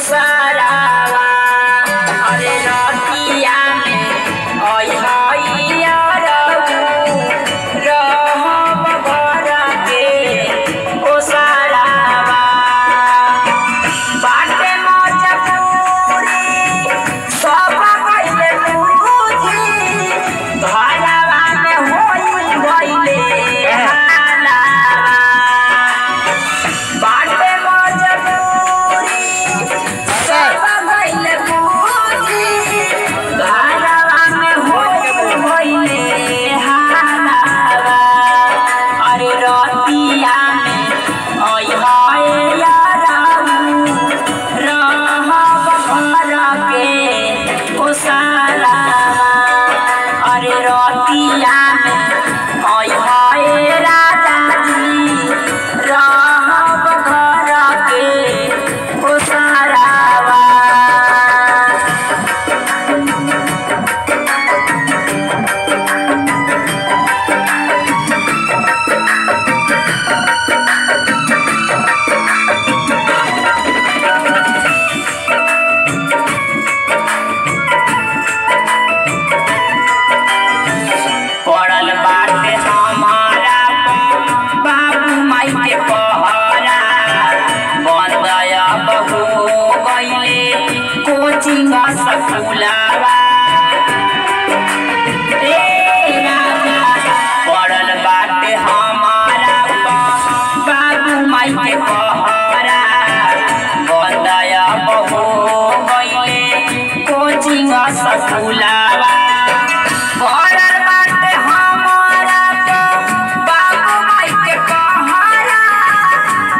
सारावा अरे रतिया में ओय हैया रहू रहब घर के ओ सारावा बाटे मजबूरी सब कइले बुझी घरवा में होई गइले बाटे मजबूरी सब गइले बुझी घरवा में होई गइले हालावा अरे रतिया में ओय हैया रहू रहब घर के ओ सारावा अरे रतिया में ओय हाय राजा जी रहब घर के ओ सारावा पड़ल बाटे हमारा बाबू माई के पहरा बंद अब हो गइले कोचिंग स्कूलवा ए राजा पड़ल बाटे हमारा बाबू माई के पहरा बंद अब हो गइले कोचिंग स्कूलवा पड़ल बाटे हमारा बाबू माई के पहरा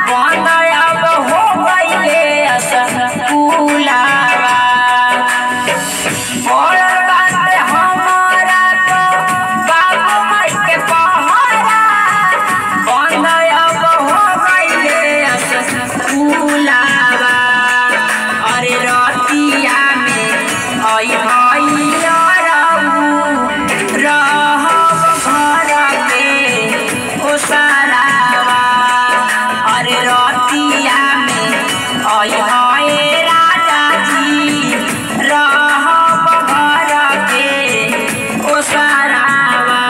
बंद अब हो गइले स्कूलवा पड़ल बाटे हमारा बाबू माई के पहरा बंद अब हो गइले स्कूलवा अरे रतिया में ओय हैया रहू रहब घर के ओ सारावा अरे रतिया में ओय हाय राजा जी रहब घर के ओ सारावा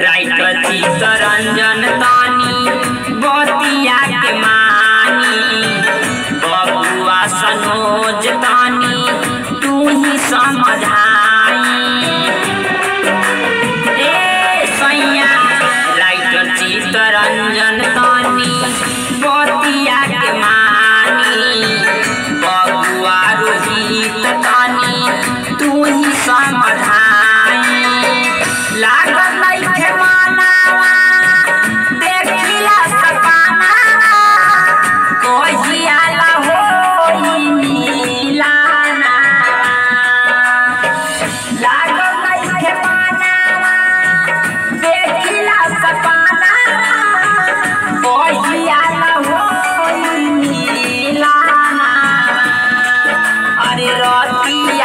राइटर चित्तरंजन तानी बतिया के मानी बबुआ सनोज तानी तू ही समझाई ए सैया राइटर चित्तरंजन तानी बतिया के मानी बबुआ रोहित तानी तू ही समझाई लागल नइखे मानावा देखिला सपनावा कहिया ला होई मिलानावा लागल नइखे मानावा देखिला सपनावा कहिया ला होई मिलानावा अरे रतिया